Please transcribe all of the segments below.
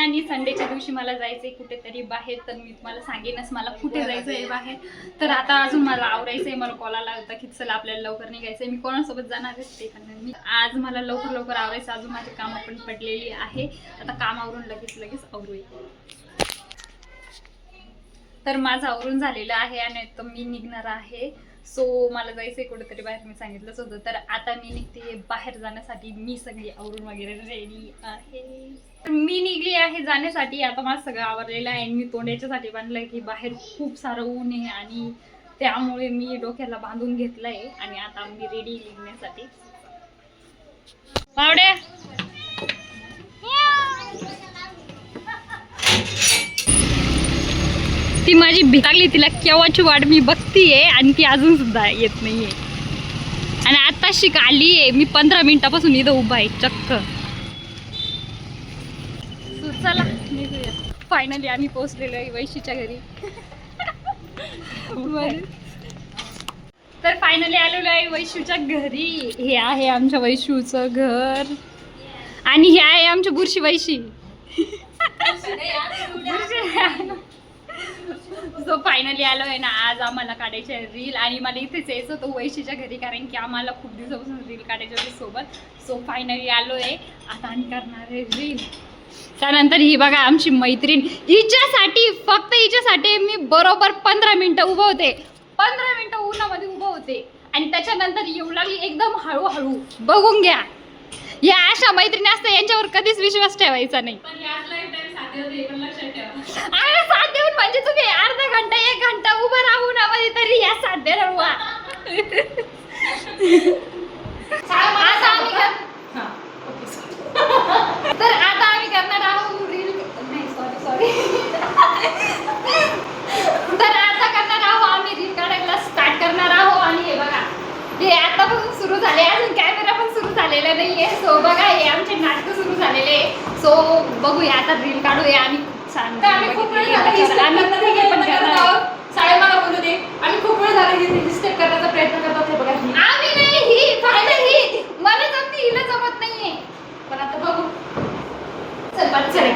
आणि संडेच्या दिवशी मला जायचंय कुठेतरी बाहेर, तर मी तुम्हाला सांगेनच मला कुठे जायचंय बाहेर. तर आता अजून मला आवरायचंय, मला कॉल आला होता की चला आपल्याला लवकर निघायचंय. मी कोणासोबत जाणार आहे ते पण मी आज मला लवकर आवरायचं, अजून माझी कामं पण पडलेली आहे. आता काम आवरून लगेच आवरूया. तर माझं आवरून झालेलं आहे आणि तर मी निघणार आहे. सो मला जायचंय कुठेतरी बाहेर, मी सांगितलंच होतं. तर आता मी निघते बाहेर जाण्यासाठी. मी सगळी आवरून वगैरे रेडी आहे. मी निघली आहे जाण्यासाठी. आता माझं सगळं आवरलेलं आहे आणि मी तोंडाच्यासाठी बांधलंय की बाहेर खूप सारं ऊन आहे आणि त्यामुळे मी डोक्याला बांधून घेतलंय आणि आता मी रेडी निघण्यासाठी. पावड्या ती माझी भितागली, तिला केव्हाची वाट मी बघतीये आणि ती अजून सुद्धा येत नाहीये. आणि आता शिक आलीये, मी 15 मिनिटापासून इथं उभा आहे चक्क. चला निघूया. फायनली आम्ही पोहोचलेलो आहे वैशीच्या घरी. तर फायनली आलेलो आहे वैशूच्या घरी. हे आहे आमच्या वैशूचं घर आणि हे आहे आमच्या बुरशी वैशी. सो फायनली आलो आहे ना. आज आम्हाला काढायचे रील आणि मला इथेच यायचं होतं वैशीच्या घरी, कारण की आम्हाला खूप दिवसापासून रील काढायचे होते सोबत. सो फायनली आलो आहे. आता आम्ही करणार आहे रील. त्यानंतर ही बघा आमची मैत्रीण, हिच्यासाठी फक्त हिच्यासाठी मी बरोबर 15 मिनिटं उभं होते. 15 मिनिटं उन्हामध्ये उभं होते आणि त्याच्यानंतर येऊ लागली एकदम हळूहळू. बघून घ्या, या अशा मैत्रिणी असतात यांच्यावर कधीच विश्वास ठेवायचा नाही. अरे साथ देऊन म्हणजे तुम्ही अर्धा घंटा 1 घंटा उभं राहून आम्हाला तरी या साथ दे रवा. तर आता आम्ही करणार आहोत रील. नाही सॉरी तर आता करणार आहोत आम्ही रील काढायला स्टार्ट करणार आहोत. आणि हे बघा हे आतापासून सुरू झाले, अजून कॅमेरा पण सुरू झालेला नाहीये. सो बघा हे आमचे नाटक सुरू झालेले. सो बघूया आता रील काढूया. आम्ही छान आम्ही खूप वेळ झाला साडे मला बोलू दे. आम्ही खूप वेळ झाला स्टेप करण्याचा प्रयत्न करतात. हे बघा आम्ही नाही, ही फायनली मला जमते, हिला जमत नाहीये. पण आता बघू. चल पण चल 1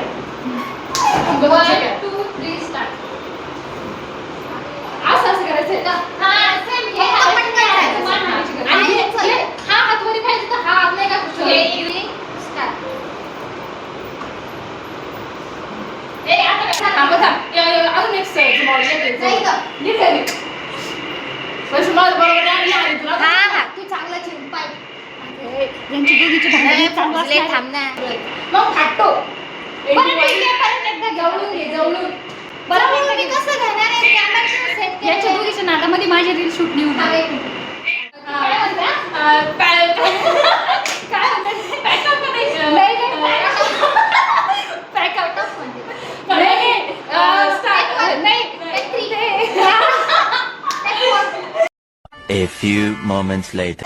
2 3 स्टार्ट. असं करायचंय का? हा सेम हे आपण करायचं. आणि हा हात वरी पाहिजे तर हा हात नाही का स्टार्ट. ए आता काय थांब अजून एक मॉडेल येते. पैसे मला बरोबर आहे तुला. हा तू चांगला चिन पाय. यांची दोघीची भांडण चांगलं थांब ना. मग फाटतो. परत एकदा जवळून बरं मी कसं घेणार आहे कॅमेरा सेट. यांच्या दोघीच्या नादामध्ये माझी रील शूट नाही होणार. काय म्हणतात पॅकअप करायचं. पॅकआउट of A few moments later.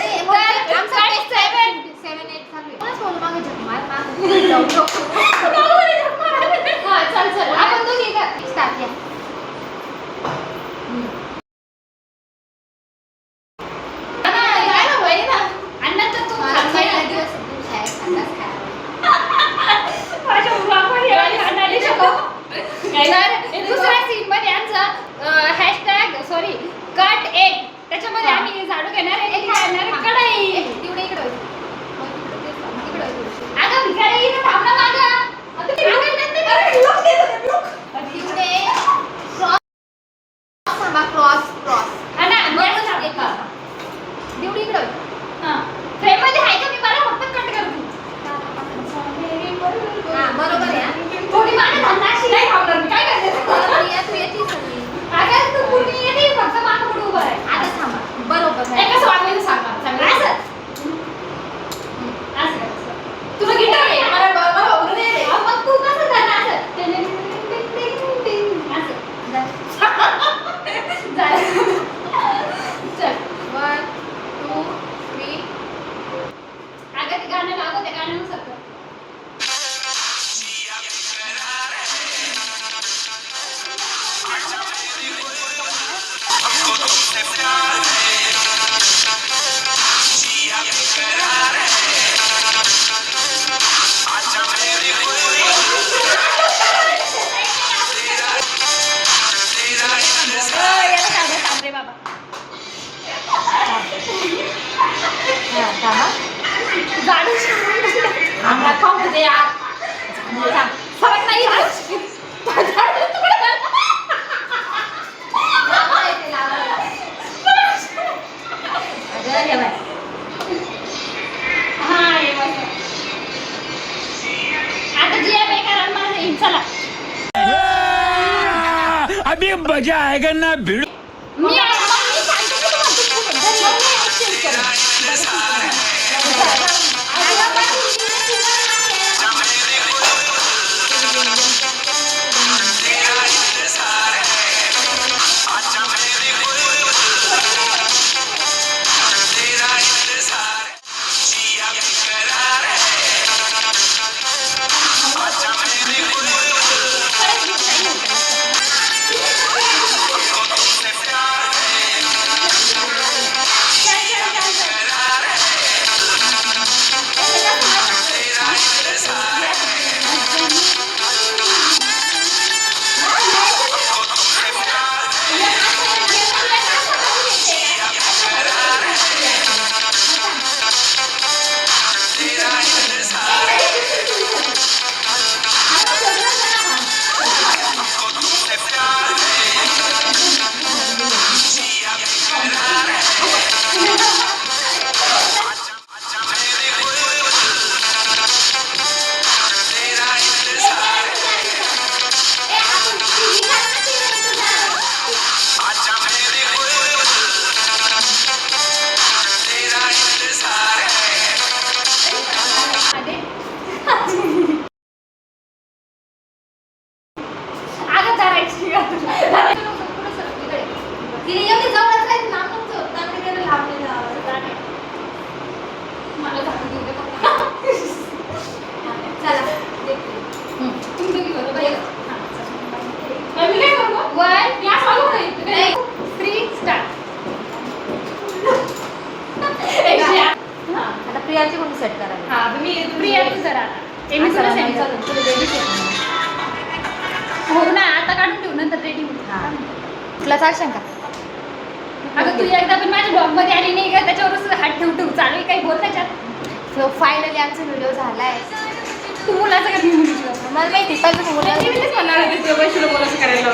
आपण दोघी स्टार्ट या. दुसऱ्या सीन मध्ये आमचं हॅशटॅग सॉरी कट 1 त्याच्यामध्ये आम्ही झाडू घेणार आहे. कढई तिकडे इकडे अगं भिकारी इथे थांब ना माझा. क्रॉस हा ना देवडी इकडे. फ्रेम मध्ये आहे का? मी मला फक्त कट करतो. बरोबर आहे. थोडी मागे थांबणार नाही. थांबणार मी काय करते. तू येते सगळी. अगं तू पूर्ण येते फक्त मागे पुढे उभा आहे. आता थांबा. बरोबर आहे. कसं वागवायचं सांगा. असं तुला गिटार आहे मला बघू दे. मग तू कसं करणार असं. चल 1 2 3 आम्हाला खाऊ दे यार. फरक नाही आता जी आहे बेकार माझं येईल चला. अभी मजा आएगा ना भिड़. मी सांगते की तुम्हाला exchange करा. तिने एवढी जवळच राहायचं नाम नव्हतं त्यामुळे गेलं लांबलेलं मला झाडू देऊ दे फक्त. चला तुम्ही दोघी बरोबर पहिले. मी काय करू मग? वन या चालू नाही 3 स्टार्ट. आता प्रियाची कोणी सेट करायला हा मी प्रिया तू जरा ते मी तुला सेंड करतो. हो ना आता काढून ठेवू नंतर रेडी होईल. तुला चालशील का अगं तू एकदा पण माझ्या ब्लॉग मध्ये आली नाही का त्याच्यावरच हात ठेवू ठेवू चालू आहे काही बोल त्याच्यात. सो फायनली आमचा व्हिडिओ झालाय तू मुलाचं का मी मुलीची मला माहिती पहिलं म्हणणार होते ते वैशिला बोलायचं करायला